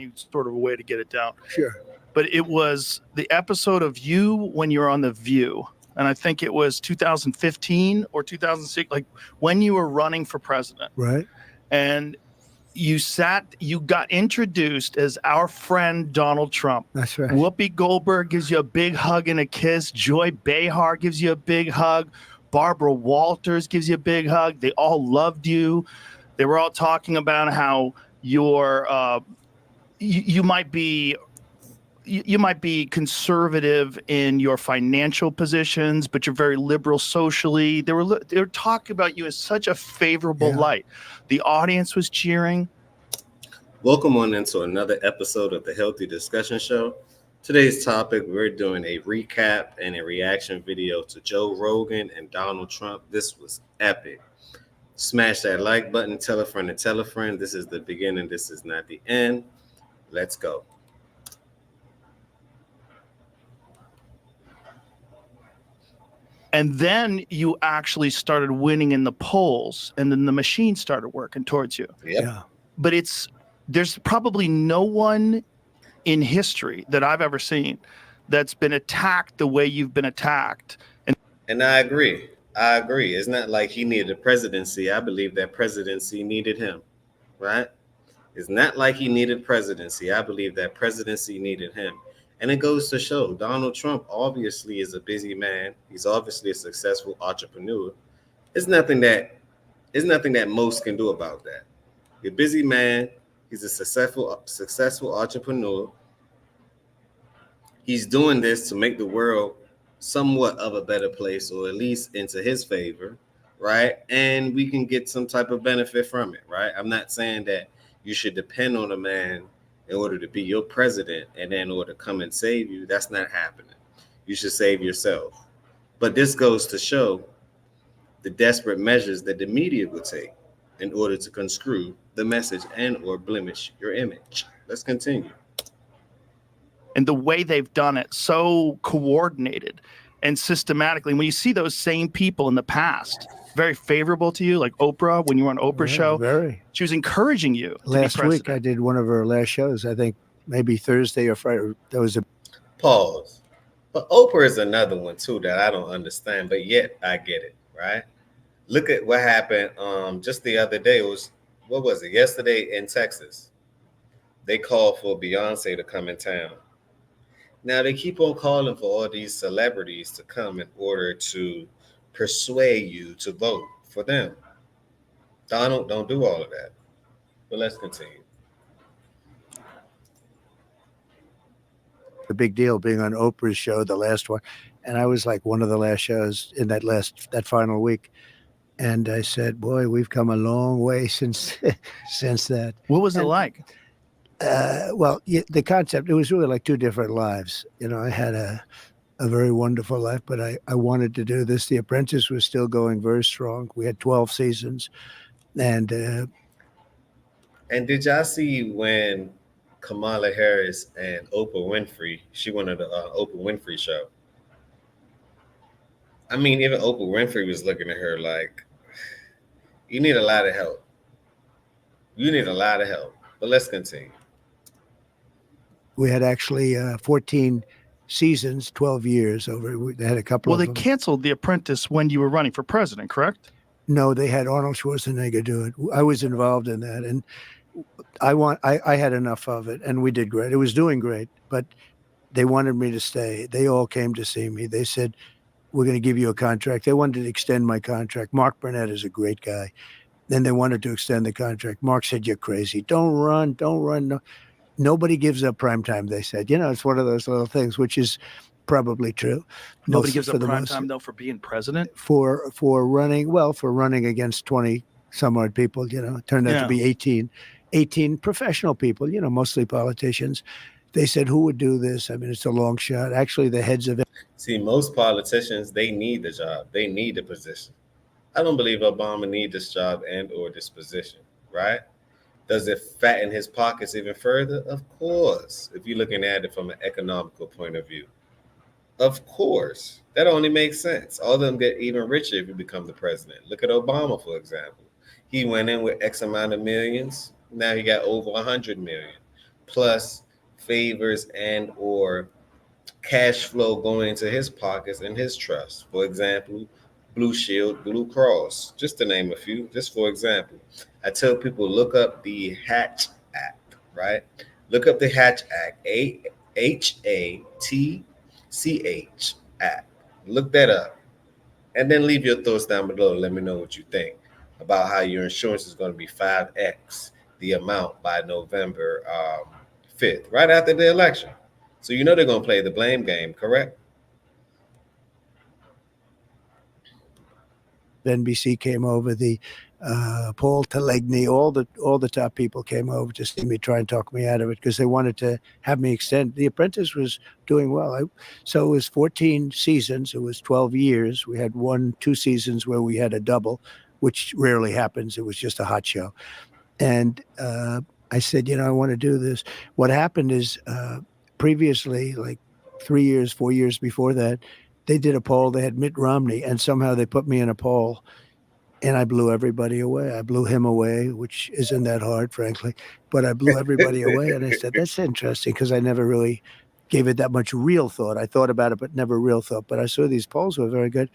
any sort of a way to get it down. Sure. But it was the episode of you when you were on The View. And I think it was 2015 or 2006, like when you were running for president. Right. And you got introduced as our friend Donald Trump. That's right. Whoopi Goldberg gives you a big hug and a kiss. Joy Behar gives you a big hug. Barbara Walters gives you a big hug. They all loved you. They were all talking about how you might be conservative in your financial positions, but you're very liberal socially. They were talking about you as such a favorable light. The audience was cheering. Welcome on into another episode of the Healthy Discussion Show. Today's topic, we're doing a recap and a reaction video to Joe Rogan and Donald Trump. This was epic. Smash that like button, tell a friend to tell a friend. This is the beginning, this is not the end. Let's go. And then you actually started winning in the polls, and then the machine started working towards you. Yep. Yeah. But there's probably no one in history that I've ever seen that's been attacked the way you've been attacked. And I agree. It's not like he needed a presidency. I believe that presidency needed him, right? It's not like he needed presidency. I believe that presidency needed him. And it goes to show Donald Trump obviously is a busy man. He's obviously a successful entrepreneur. There's nothing that most can do about that. He's a busy man. He's a successful entrepreneur. He's doing this to make the world somewhat of a better place, or at least into his favor, right? And we can get some type of benefit from it, right? I'm not saying that you should depend on a man in order to be your president and then in order to come and save you. That's not happening. You should save yourself. But this goes to show the desperate measures that the media will take in order to conscrew the message and or blemish your image. Let's continue. And the way they've done it, so coordinated and systematically. When you see those same people in the past, very favorable to you, like Oprah, when you were on Oprah's show, Very. she was encouraging you. Last week, I did one of her last shows. I think maybe Thursday or Friday. There was a pause. But Oprah is another one too that I don't understand, but yet I get it, right? Look at what happened just the other day. What was it? Yesterday in Texas. They called for Beyonce to come in town. Now they keep on calling for all these celebrities to come in order to persuade you to vote for them. Donald, don't do all of that. But let's continue. the big deal being on Oprah's show, the last one. And I was like one of the last shows in that final week. And I said, boy, we've come a long way since that. What was it like? The concept, it was really like two different lives. You know, I had a very wonderful life, but I wanted to do this. The Apprentice was still going very strong. We had 12 seasons. And did y'all see when Kamala Harris and Oprah Winfrey, she went on the Oprah Winfrey show? I mean, even Oprah Winfrey was looking at her like, you need a lot of help. You need a lot of help. But let's continue. We had actually 14 seasons, 12 years over. They had a couple of them. Well, they canceled The Apprentice when you were running for president, correct? No, they had Arnold Schwarzenegger do it. I was involved in that, and I had enough of it, and we did great. It was doing great, but they wanted me to stay. They all came to see me. They said, we're going to give you a contract. They wanted to extend my contract. Mark Burnett is a great guy. Then they wanted to extend the contract. Mark said, you're crazy. Don't run. No. Nobody gives up prime time, they said. You know, it's one of those little things, which is probably true. Nobody gives up prime time, though, for being president? For running against 20 some odd people, you know, it turned out to be 18 professional people, you know, mostly politicians. They said, who would do this? I mean, it's a long shot. Actually, the heads of it. See, most politicians, they need the job. They need the position. I don't believe Obama needs this job and or this position, right? Does it fatten his pockets even further? Of course, if you're looking at it from an economical point of view. Of course. That only makes sense. All of them get even richer if you become the president. Look at Obama, for example. He went in with X amount of millions. Now he got over 100 million. plus favors and or cash flow going into his pockets and his trust. For example, Blue Shield, Blue Cross, just to name a few, just for example. I tell people look up the Hatch Act, right? Look up the Hatch Act, Hatch Act. Look that up. And then leave your thoughts down below. Let me know what you think about how your insurance is going to be 5x the amount by November 5th, right after the election. So you know they're going to play the blame game, correct? NBC came over, the Paul Telegny, all the top people came over to see me, try and talk me out of it because they wanted to have me extend. The Apprentice was doing well. So it was 14 seasons. It was 12 years. We had 2 seasons where we had a double, which rarely happens. It was just a hot show. And I said, I want to do this. What happened is previously, like 3 years, 4 years before that, they did a poll. They had Mitt Romney, and somehow they put me in a poll, and I blew everybody away. I blew him away, which isn't that hard, frankly, but I blew everybody away. And I said, that's interesting because I never really gave it that much real thought. I thought about it, but never real thought. But I saw these polls were very good.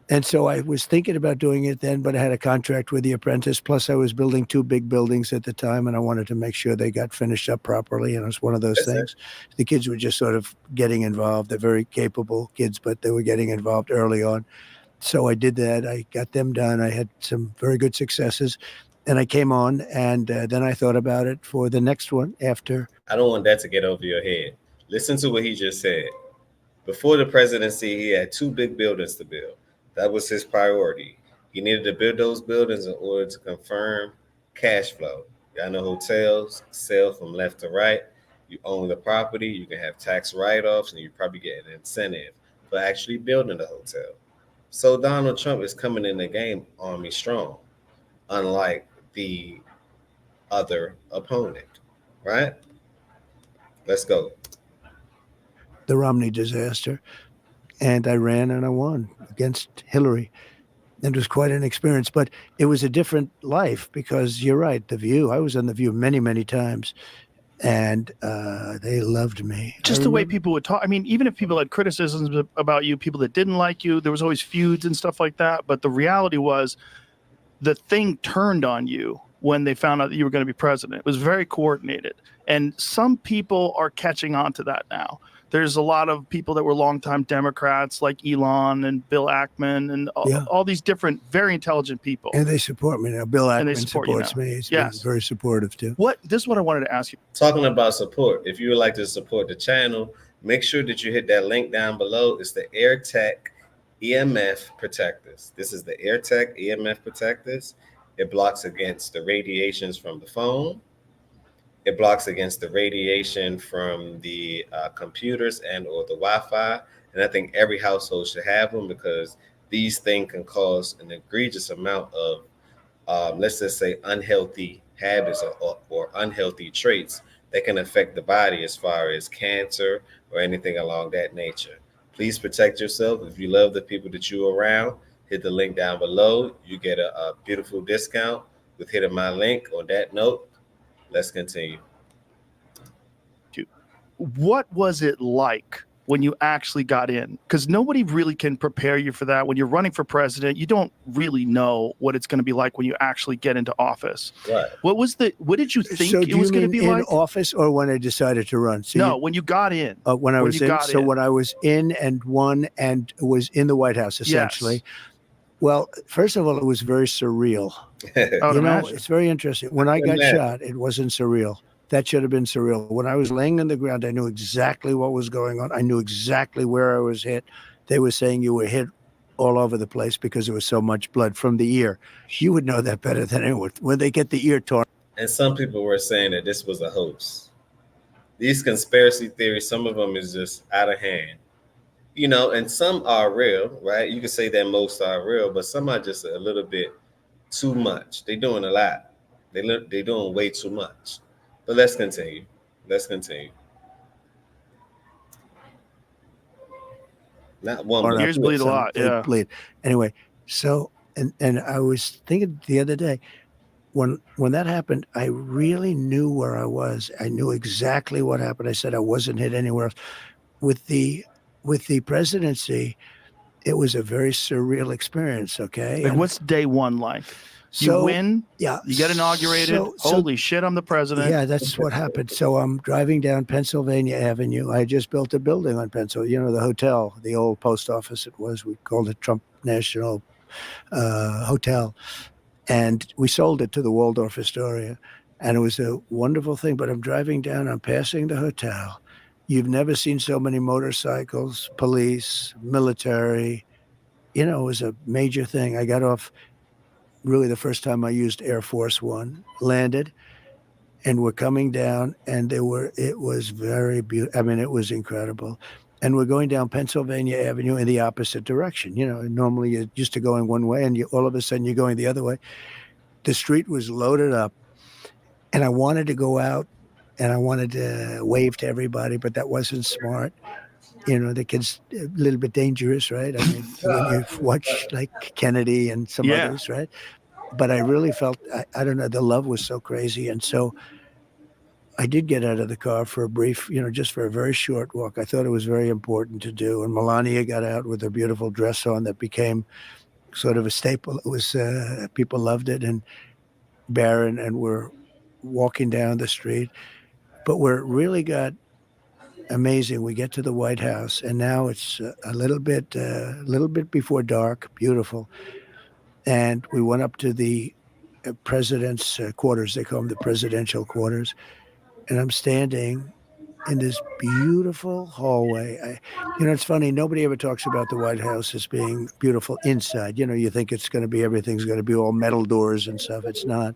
And so I was thinking about doing it then, but I had a contract with The Apprentice. Plus, I was building 2 big buildings at the time, and I wanted to make sure they got finished up properly. And it was one of those things. The kids were just sort of getting involved. They're very capable kids, but they were getting involved early on. So I did that. I got them done. I had some very good successes. And I came on, and then I thought about it for the next one after. I don't want that to get over your head. Listen to what he just said. Before the presidency, he had 2 big buildings to build. That was his priority. He needed to build those buildings in order to confirm cash flow. Y'all know hotels sell from left to right. You own the property, you can have tax write-offs, and you probably get an incentive for actually building the hotel. So Donald Trump is coming in the game army strong, unlike the other opponent, right? Let's go. The Romney disaster. And I ran and I won against Hillary. It was quite an experience, but it was a different life because you're right. The View, I was on The View many, many times, and they loved me. Just the way people would talk. I mean, even if people had criticisms about you, people that didn't like you, there was always feuds and stuff like that. But the reality was the thing turned on you when they found out that you were going to be president. It was very coordinated. And some people are catching on to that now. There's a lot of people that were longtime Democrats like Elon and Bill Ackman and all these different, very intelligent people. And they support me now. Bill Ackman supports me. He's been very supportive too. This is what I wanted to ask you. Talking about support, if you would like to support the channel, make sure that you hit that link down below. It's the AirTech EMF protectors. This is the AirTech EMF protectors. It blocks against the radiations from the phone. It blocks against the radiation from the computers and or the Wi-Fi. And I think every household should have them because these things can cause an egregious amount of, let's just say, unhealthy habits or unhealthy traits that can affect the body as far as cancer or anything along that nature. Please protect yourself. If you love the people that you're around, hit the link down below. You get a beautiful discount with hitting my link. On that note, let's continue. What was it like when you actually got in? Because nobody really can prepare you for that. When you're running for president, you don't really know what it's going to be like when you actually get into office. Right. What did you think it was going to be like? In office or when I decided to run? So when you got in. When I was in. So when I was in and won and was in the White House, essentially. Yes. Well, first of all, it was very surreal. It's very interesting. When I got shot, it wasn't surreal. That should have been surreal. When I was laying on the ground, I knew exactly what was going on. I knew exactly where I was hit. They were saying you were hit all over the place because there was so much blood from the ear. You would know that better than anyone. When they get the ear torn. And some people were saying that this was a hoax. These conspiracy theories, some of them is just out of hand. And some are real, right? You can say that most are real, but some are just a little bit too much. They're doing a lot. They're doing way too much. But let's continue. Not one. Our ears bleed a lot. Yeah. Bleed. Anyway, so and I was thinking the other day, when that happened, I really knew where I was. I knew exactly what happened. I said I wasn't hit anywhere else. With the presidency, it was a very surreal experience. Okay, Like, and what's day one like? You so win, yeah, you get inaugurated. so Holy shit, I'm the president. yeah, that's what happened. So I'm driving down Pennsylvania Avenue. I just built a building on Pennsylvania, the hotel, the old post office it was. We called it Trump National Hotel. And we sold it to the Waldorf Astoria. And it was a wonderful thing. But I'm driving down, I'm passing the hotel. You've never seen so many motorcycles, police, military. It was a major thing. I got off really the first time I used Air Force One, landed, and we're coming down, and it was very beautiful. I mean, it was incredible. And we're going down Pennsylvania Avenue in the opposite direction. Normally you're used to going one way, and all of a sudden you're going the other way. The street was loaded up, and I wanted to go out and I wanted to wave to everybody, but that wasn't smart. The kid's a little bit dangerous, right? I mean, when you watch like Kennedy and some Yeah. others, right? But I really felt, I don't know, the love was so crazy. And so I did get out of the car for a brief, just for a very short walk. I thought it was very important to do. And Melania got out with her beautiful dress on that became sort of a staple. It was, people loved it. And Barron, and we're walking down the street. But where it really got amazing, we get to the White House, and now it's a little bit before dark, beautiful. And we went up to the president's quarters. They call them the presidential quarters. And I'm standing in this beautiful hallway. It's funny. Nobody ever talks about the White House as being beautiful inside. You think it's going to be, everything's going to be all metal doors and stuff. It's not.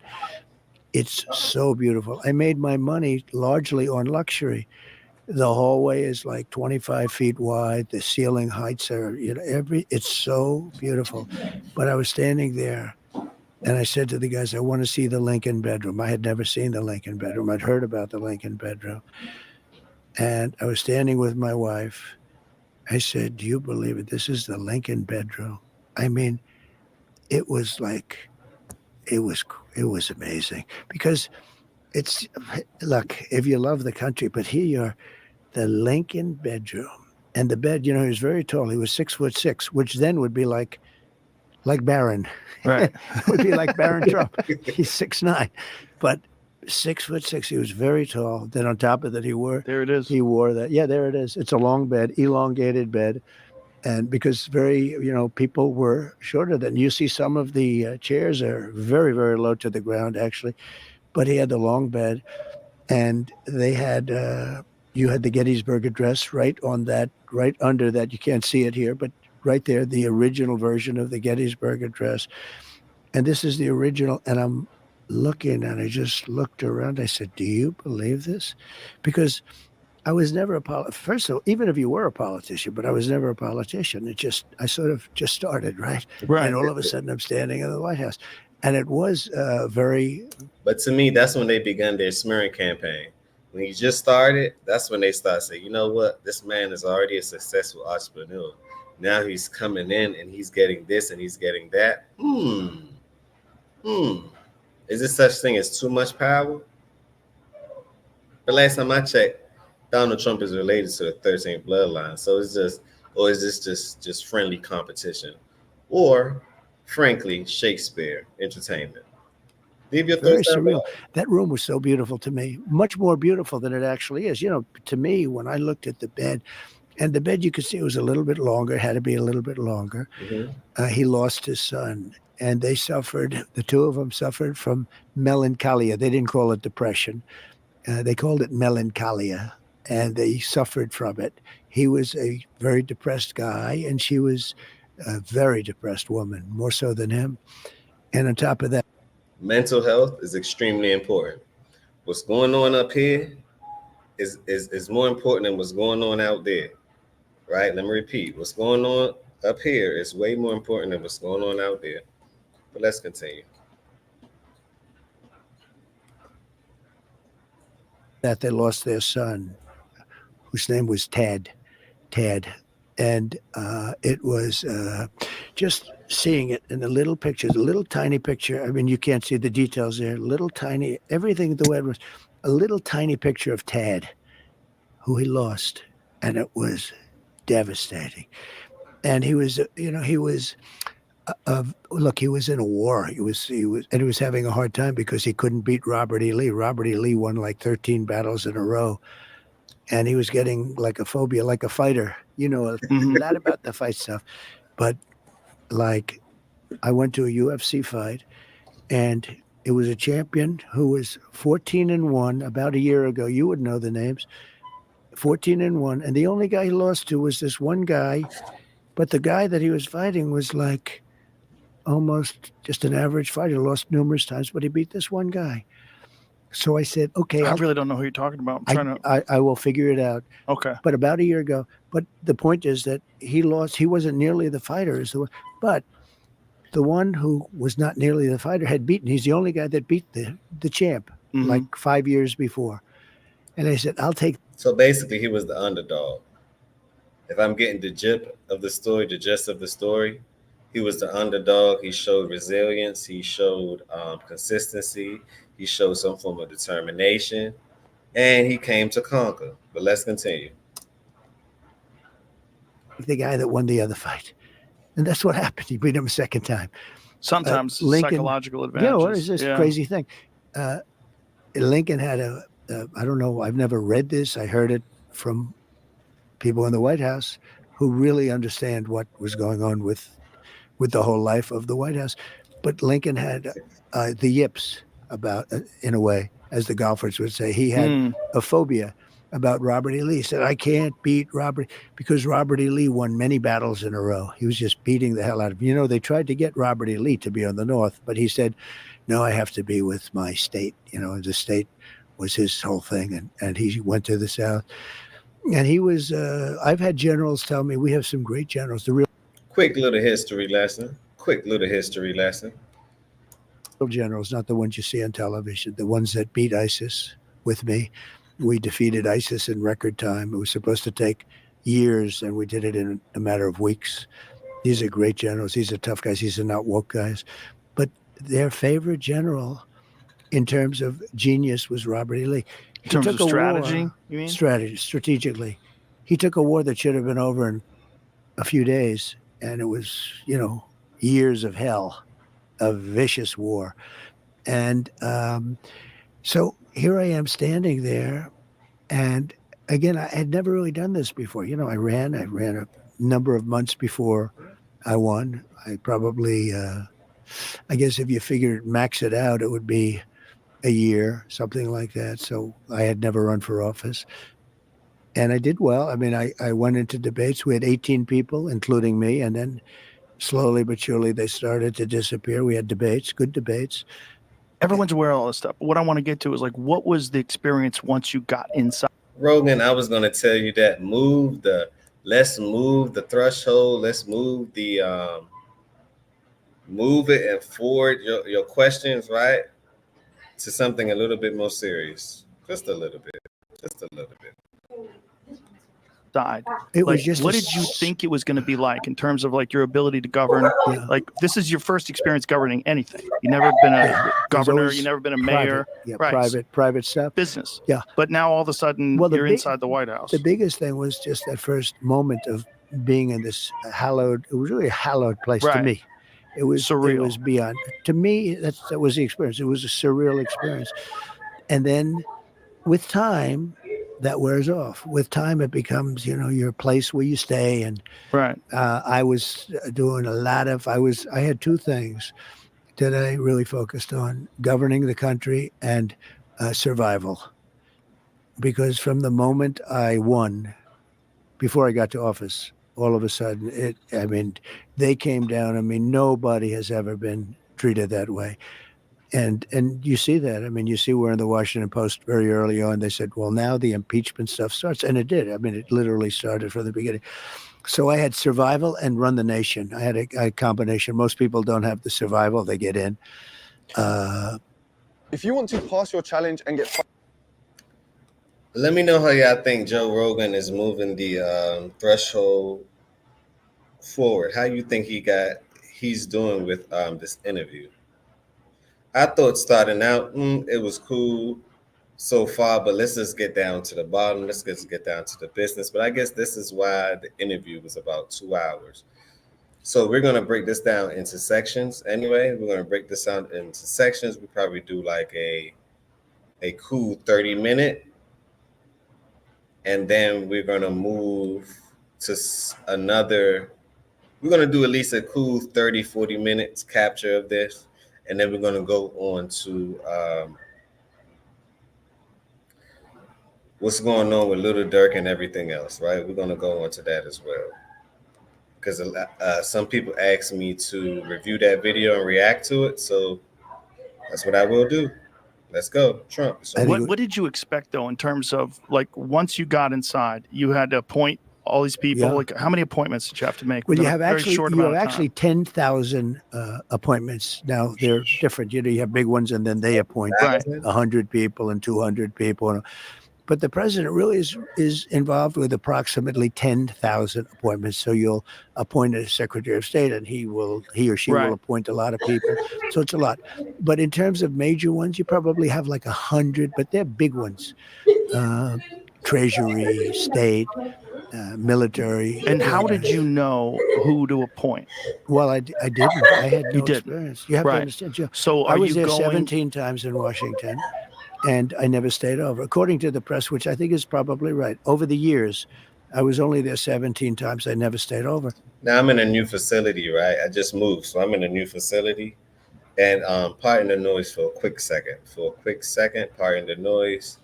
It's so beautiful. I made my money largely on luxury. The hallway is like 25 feet wide. The ceiling heights are, it's so beautiful. But I was standing there and I said to the guys, I want to see the Lincoln bedroom. I had never seen the Lincoln bedroom. I'd heard about the Lincoln bedroom. And I was standing with my wife. I said, do you believe it? This is the Lincoln bedroom. I mean, it was amazing because look, if you love the country, but here you're, the Lincoln bedroom, and the bed, he was very tall. He was 6'6", which then would be like Barron. Right. Would be like Barron Trump. He's 6'9", but 6'6". He was very tall. Then on top of that, he wore that. Yeah, there it is. It's a long bed, elongated bed. And because people were shorter than you see, some of the chairs are very, very low to the ground, actually. But he had the long bed, and they had, you had the Gettysburg Address right on that, right under that. You can't see it here, but right there, the original version of the Gettysburg Address. And this is the original. And I'm looking, and I just looked around. I said, do you believe this? Because I was never a politician. First of all, even if you were a politician, but I was never a politician. I sort of just started, right? Right. And all of a sudden I'm standing in the White House. And it was very... But to me, that's when they began their smearing campaign. When you just started, that's when they start saying, you know what? This man is already a successful entrepreneur. Now he's coming in and he's getting this and he's getting that. Is there such thing as too much power? The last time I checked, Donald Trump is related to the 13th bloodline. So it's just, or is this just friendly competition? Or, frankly, Shakespeare entertainment? Leave your very thoughts surreal. That room was so beautiful to me, much more beautiful than it actually is. To me, when I looked at the bed, and the bed you could see was a little bit longer, had to be a little bit longer. Mm-hmm. He lost his son, and they suffered, the two of them suffered from melancholia. They didn't call it depression. They called it melancholia, and they suffered from it. He was a very depressed guy, and she was a very depressed woman, more so than him. And on top of that, mental health is extremely important. What's going on up here is more important than what's going on out there, right? Let me repeat. What's going on up here is way more important than what's going on out there. But let's continue. That they lost their son, whose name was Ted. And it was just seeing it in the little pictures, a little tiny picture. I mean, you can't see the details there. Little tiny, everything the way it was, a little tiny picture of Tad, who he lost, and it was devastating. And he was, he was. Look, he was in a war. He was, and he was having a hard time because he couldn't beat Robert E. Lee. Robert E. Lee won like 13 battles in a row, and he was getting like a phobia, like a fighter. You know, a lot about the fight stuff. But like, I went to a UFC fight, and it was a champion who was 14-1 about a year ago. You would know the names. 14-1, and the only guy he lost to was this one guy, but the guy that he was fighting was like almost just an average fighter. Lost numerous times, but he beat this one guy. So I said, okay, I really don't know who you're talking about. I'm trying to. I will figure it out. Okay. But about a year ago. But the point is that he lost. He wasn't nearly the fighter as the one, but the one who was not nearly the fighter had beaten. He's the only guy that beat the champ like 5 years before. And I said, I'll take. So basically, he was the underdog. If I'm getting the gist of the story, he was the underdog. He showed resilience. He showed consistency. He showed some form of determination, and he came to conquer. But let's continue. The guy that won the other fight, and that's what happened. He beat him a second time. Sometimes psychological advantages. Yeah, what is this crazy thing? Lincoln had I don't know. I've never read this. I heard it from people in the White House who really understand what was going on with the whole life of the White House. But Lincoln had the yips about, in a way, as the golfers would say. He had a phobia about Robert E. Lee. He said, I can't beat Robert, because Robert E. Lee won many battles in a row. He was just beating the hell out of him. You know, they tried to get Robert E. Lee to be on the North, but he said, no, I have to be with my state. You know, the state was his whole thing. And he went to the South. And he was, I've had generals tell me, we have some great generals. The real Quick little history lesson. Generals, not the ones you see on television, the ones that beat ISIS with me. We defeated ISIS in record time. It was supposed to take years, and we did it in a matter of weeks. These are great generals. These are tough guys. These are not woke guys. But their favorite general in terms of genius was Robert E. Lee. In terms of strategy, you mean? Strategically. He took a war that should have been over in a few days, and it was, years of hell, a vicious war. And so here I am standing there, and again, I had never really done this before. I ran a number of months before I won. I probably, I guess if you figured max it out, it would be a year, something like that. So I had never run for office. And I did well. I mean, I went into debates. We had 18 people, including me. And then slowly but surely, they started to disappear. We had debates, good debates. Everyone's aware of all this stuff. But what I want to get to is, like, what was the experience once you got inside? Rogan, I was going to tell you that let's move the threshold. Let's move the, move it and forward your questions, right, to something a little bit more serious. Just a little bit. Side. It was just what did you think it was going to be like in terms of like your ability to govern? Yeah. Like, this is your first experience governing anything. You never been a governor. You never been a mayor. Private stuff. Business. Yeah. But now all of a sudden you're inside the White House. The biggest thing was just that first moment of being in this hallowed. It was really a hallowed place to me. It was surreal. It was beyond. To me, that was the experience. It was a surreal experience. And then with time, that wears off. With time, it becomes, your place where you stay. And I was doing a lot of, I had two things that I really focused on: governing the country and survival. Because from the moment I won, before I got to office, all of a sudden, they came down. I mean, nobody has ever been treated that way. And you see that. I mean, you see we're in the Washington Post very early on. They said, well, now the impeachment stuff starts. And it did. I mean, it literally started from the beginning. So I had survival and run the nation. I had a combination. Most people don't have the survival. They get in. If you want to pass your challenge and get... Let me know how y'all think Joe Rogan is moving the threshold forward. How you think he he's doing with this interview. I thought starting out, it was cool so far, but let's just get down to the bottom. Let's just get down to the business. But I guess this is why the interview was about 2 hours. So we're gonna break this down into sections. Anyway, we're gonna break this down into sections. We probably do like a cool 30-minute, and then we're gonna move to another. We're gonna do at least a cool 30, 40 minutes capture of this, and then we're gonna go on to what's going on with Little Dirk and everything else, right? We're gonna go on to that as well, because some people asked me to review that video and react to it, so that's what I will do. Let's go, Trump. So What did you expect though, in terms of like once you got inside, you had to appoint all these people? Yeah. Like, how many appointments did you have to make? Well, you within a have very actually short you amount have of actually time? 10,000 appointments. Now they're different. You know, you have big ones, and then they appoint Right. 100 people and 200 people. But the president really is involved with approximately 10,000 appointments. So you'll appoint a secretary of state, and he or she Right. will appoint a lot of people. So it's a lot. But in terms of major ones, you probably have like 100, but they're big ones. Treasury, state, military. And how did you know who to appoint? Well, I didn't. I had no You didn't. experience. You have to Right. understand. Joe, So I are was you there going? 17 times in Washington, and I never stayed over. According to the press, which I think is probably right, over the years, I was only there 17 times. I never stayed over. now I'm in a new facility, right? I just moved, so I'm in a new facility. And pardon the noise for a quick second. Pardon the noise.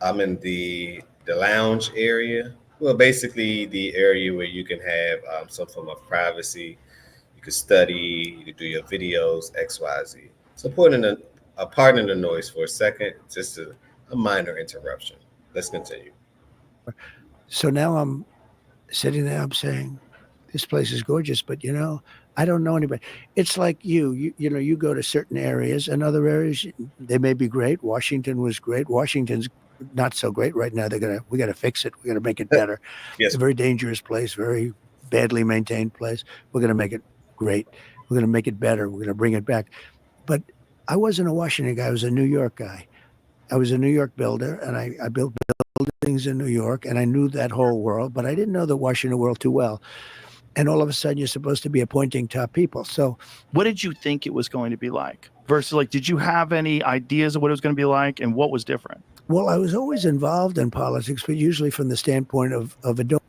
I'm in the lounge area. Well, basically the area where you can have some form of privacy. You can study, you can do your videos, X, Y, Z. So pardon the noise for a second, just a minor interruption. Let's continue. So now I'm sitting there. I'm saying, this place is gorgeous, but I don't know anybody. It's like you know, you go to certain areas, and other areas they may be great. Washington was great. Washington's not so great right now. We got to fix it. We got to make it better. Yes. It's a very dangerous place, very badly maintained place. We're going to make it great. We're going to make it better. We're going to bring it back. But I wasn't a Washington guy. I was a New York guy. I was a New York builder, and I built buildings in New York, and I knew that whole world, but I didn't know the Washington world too well. And all of a sudden, you're supposed to be appointing top people. So What did you think it was going to be like? Versus, like, did you have any ideas of what it was going to be like, and what was different? well, I was always involved in politics, but usually from the standpoint of a donor.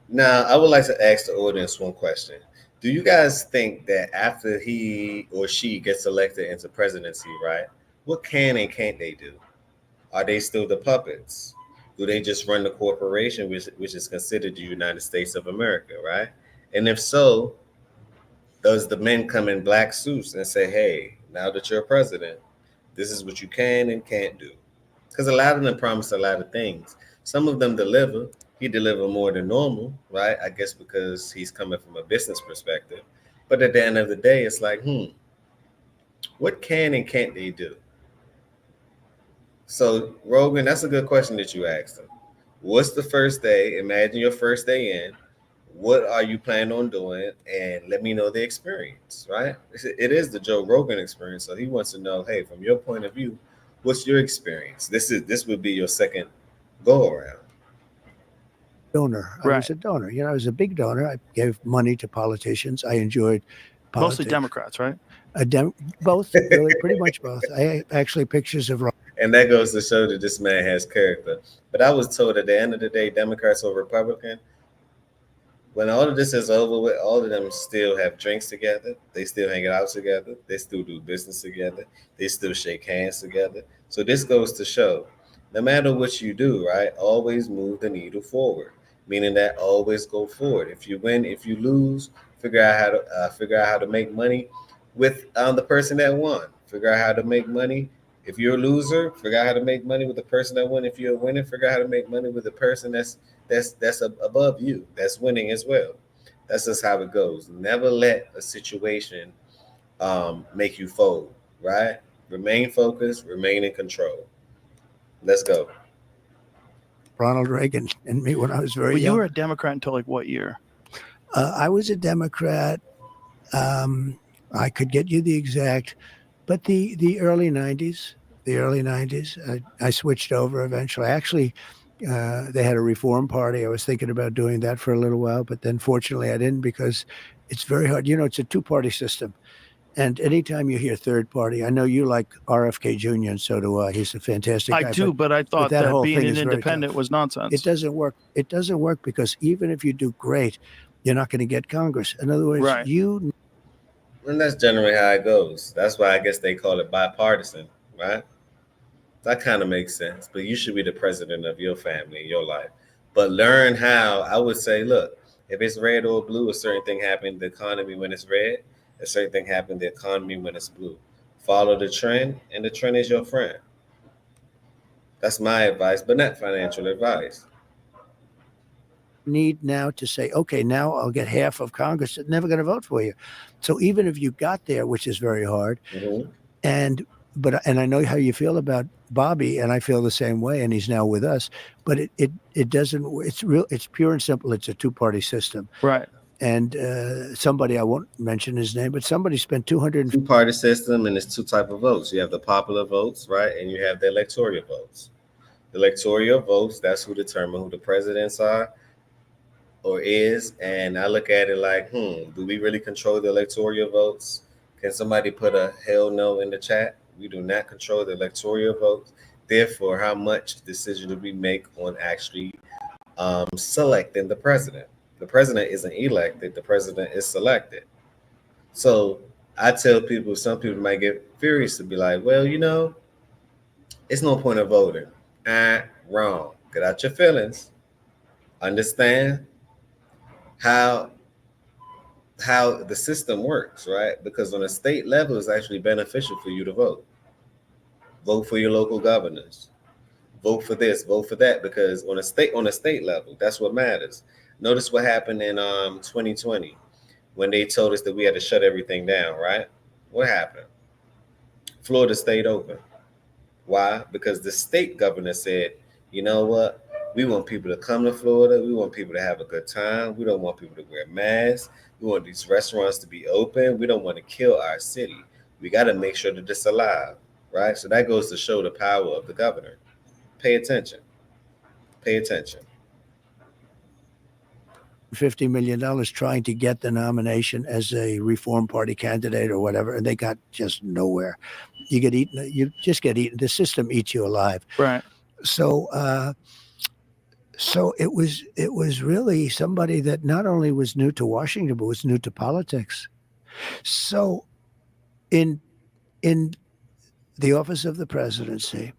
Now, I would like to ask the audience one question. Do you guys think that after he or she gets elected into presidency, right, what can and can't they do? Are they still the puppets? Do they just run the corporation, which is considered the United States of America, right? And if so, does the men come in black suits and say, hey, now that you're president, this is what you can and can't do? Because a lot of them promise a lot of things. Some of them deliver. He delivered more than normal, right? I guess because he's coming from a business perspective. But at the end of the day, it's like, what can and can't they do? So, Rogan, that's a good question that you asked him. What's the first day? Imagine your first day in. What are you planning on doing? And let me know the experience, right? It is the Joe Rogan experience. So he wants to know, hey, from your point of view, what's your experience? This would be your second go around. Donor. I was a donor. I was a big donor. I gave money to politicians. I enjoyed politics. Mostly Democrats, right? Both, really, pretty much both. I actually pictures of. And that goes to show that this man has character. But I was told at the end of the day, Democrats or Republican, when all of this is over with, all of them still have drinks together. They still hang out together. They still do business together. They still shake hands together. So this goes to show, no matter what you do, right, always move the needle forward. Meaning that always go forward. If you win, if you lose, figure out how to make money with the person that won. Figure out how to make money. If you're a loser, figure out how to make money with the person that won. If you're a winner, figure out how to make money with the person that's above you, that's winning as well. That's just how it goes. Never let a situation make you fold, right? Remain focused, remain in control. Let's go. Ronald Reagan and me when I was very young. You were a Democrat until like what year? I was a Democrat. I could get you the exact, but the early '90s, I switched over eventually. Actually, they had a reform party. I was thinking about doing that for a little while, but then fortunately I didn't because it's very hard. You know, it's a two-party system. And anytime you hear third party, I know you like RFK Jr. and so do I. He's a fantastic guy. I do, but I thought that that whole being thing an is very independent tough. was nonsense. It doesn't work. It doesn't work because even if you do great, you're not going to get Congress. In other words, Right. And that's generally how it goes. That's why I guess they call it bipartisan, right? That kind of makes sense. But you should be the president of your family, your life. But learn how, I would say, look, if it's red or blue, a certain thing happened, the economy when it's red, a certain thing happened, the economy when it's blue. Follow the trend, and the trend is your friend. That's my advice, but not financial advice. need now to say, okay, now I'll get half of Congress that's never going to vote for you. So even if you got there, which is very hard, and I know how you feel about Bobby, and I feel the same way, and he's now with us. But it doesn't. It's pure and simple. It's a two-party system, right? And somebody, I won't mention his name, but somebody spent 200 two-party system, and it's two type of votes. You have the popular votes, right, and you have the electoral votes. The electoral votes, that's who determine who the presidents are or is. And I look at it like, do we really control the electoral votes? Can somebody put a hell no in the chat? We do not control the electoral votes. Therefore, how much decision do we make on actually selecting the president? The president isn't elected, the president is selected. So I tell people, some people might get furious to be like, well, it's no point of voting. Wrong. Get out your feelings. Understand how the system works, right? Because on a state level, it's actually beneficial for you to vote. Vote for your local governors. Vote for this, vote for that, because on a state level, that's what matters. Notice what happened in 2020 when they told us that we had to shut everything down, right? What happened? Florida stayed open. Why? Because the state governor said, you know what? We want people to come to Florida. We want people to have a good time. We don't want people to wear masks. We want these restaurants to be open. We don't want to kill our city. We got to make sure that it's alive, right? So that goes to show the power of the governor. Pay attention. Pay attention. $50 million trying to get the nomination as a Reform Party candidate or whatever, and they got just nowhere. You get eaten. You just get eaten. The system eats you alive. Right. So it was really somebody that not only was new to Washington, but was new to politics. So in the office of the presidency,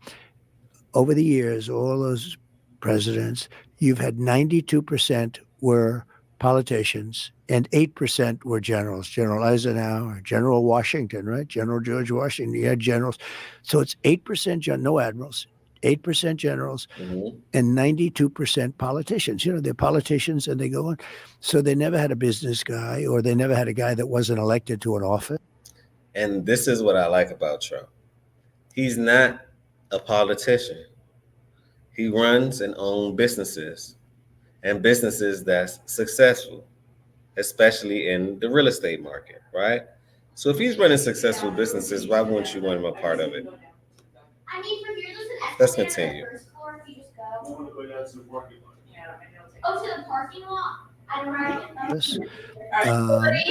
over the years, all those presidents, you've had 92% were politicians and 8% were generals. General Eisenhower, General Washington, right? General George Washington. You had generals. So it's 8% no admirals, 8% generals, and 92% politicians. They're politicians and they go on. So they never had a business guy, or they never had a guy that wasn't elected to an office. And this is what I like about Trump. He's not a politician. He runs and owns businesses, and businesses that's successful, especially in the real estate market, right? So if he's running successful businesses, why wouldn't you want him a part of it? Let's continue.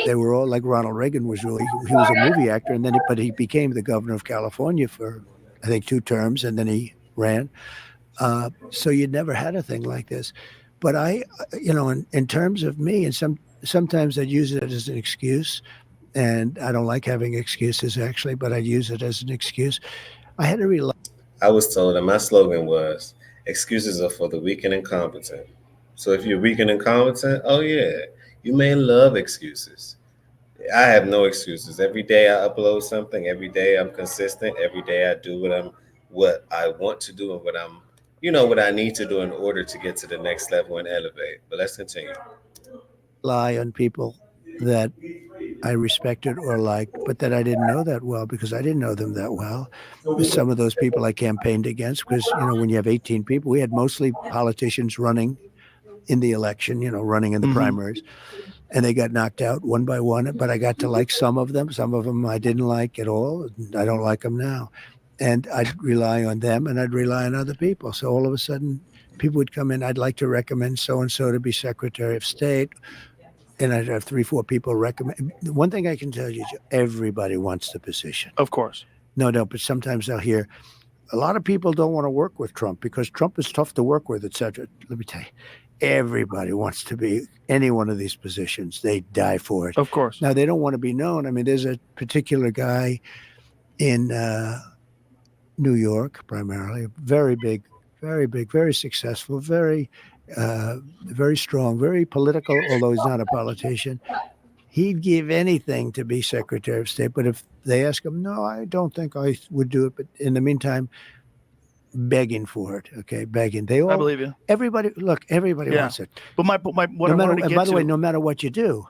They were all like Ronald Reagan he was a movie actor, and then but he became the governor of California for I think 2 terms, and then he ran. So you'd never had a thing like this. But in terms of me, and sometimes I'd use it as an excuse, and I don't like having excuses actually, but I'd use it as an excuse. I had to realize. I was told that my slogan was, excuses are for the weak and incompetent. So if you're weak and incompetent, oh yeah, you may love excuses. I have no excuses. Every day I upload something. Every day I'm consistent. Every day I do what I want to do and what I need to do in order to get to the next level and elevate. But let's continue. Rely on people that I respected or liked, but that I didn't know that well because I didn't know them that well. Some of those people I campaigned against because, when you have 18 people, we had mostly politicians running in the election, running in the primaries. and they got knocked out one by one. But I got to like some of them. Some of them I didn't like at all. I don't like them now. And I'd rely on them, and I'd rely on other people. So all of a sudden, people would come in. I'd like to recommend so-and-so to be Secretary of State. And I'd have 3, 4 people recommend. One thing I can tell you, everybody wants the position. Of course. No, but sometimes I'll hear, a lot of people don't want to work with Trump because Trump is tough to work with, et cetera. Let me tell you, everybody wants to be any one of these positions. They die for it. Of course. Now, they don't want to be known. I mean, there's a particular guy in New York, primarily, very big, very successful, very strong, very political, although he's not a politician. He'd give anything to be Secretary of State. But if they ask him, no, I don't think I would do it. But in the meantime, begging for it. Okay, begging. They all. I believe you. Everybody wants it. But what I wanted to get by the to, way, no matter what you do,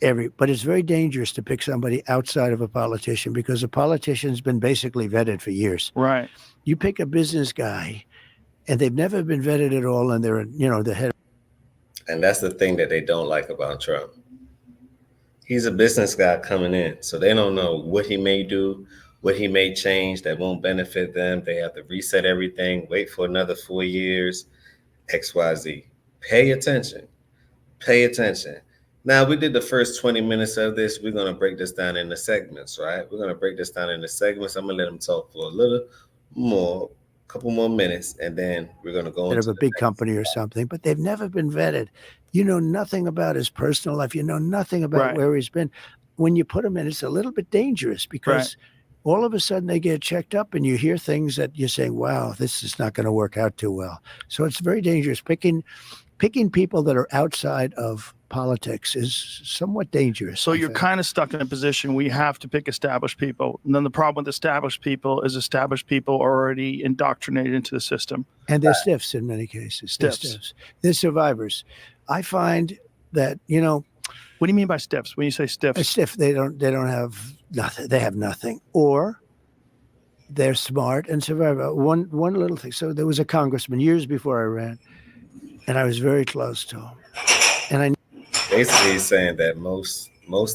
but it's very dangerous to pick somebody outside of a politician because a politician's been basically vetted for years. right. You pick a business guy, and they've never been vetted at all, and they're the head. And that's the thing that they don't like about Trump. He's a business guy coming in, so they don't know what he may do, what he may change that won't benefit them. They have to reset everything, wait for another 4 years, XYZ. Pay attention. Pay attention. Now, we did the first 20 minutes of this. We're going to break this down into segments, right? We're going to break this down into segments. I'm going to let them talk for a little more, couple more minutes, and then we're going to go into of a big company or something, but they've never been vetted. You know nothing about his personal life. You know nothing about Right. where he's been. When you put him in, it's a little bit dangerous because all of a sudden they get checked up and you hear things that you're saying, wow, this is not going to work out too well. So it's very dangerous. Picking people that are outside of politics is somewhat dangerous. So you're kind of stuck in a position where you have to pick established people. And then the problem with established people is established people are already indoctrinated into the system. And they're stiffs in many cases. They're survivors. I find that, What do you mean by stiffs? When you say stiffs? a stiff, they don't have nothing. They have nothing. Or they're smart and survive. One little thing. So there was a congressman years before I ran, and I was very close to him. And I basically he's saying that most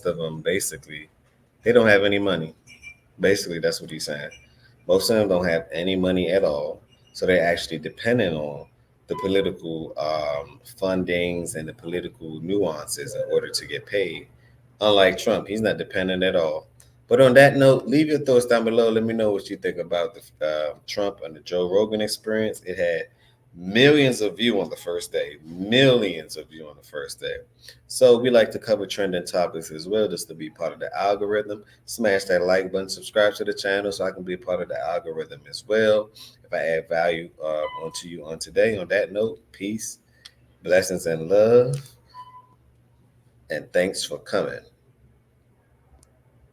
of them basically they don't have any money. Basically, that's what he's saying. Most of them don't have any money at all, so they're actually dependent on the political fundings and the political nuances in order to get paid. Unlike Trump, he's not dependent at all. But on that note, leave your thoughts down below. Let me know what you think about the Trump and the Joe Rogan experience. It had millions of views on the first day. So we like to cover trending topics as well, just to be part of the algorithm. Smash that like button, subscribe to the channel so I can be a part of the algorithm as well. If I add value onto you on today. On that note, peace, blessings, and love. And thanks for coming.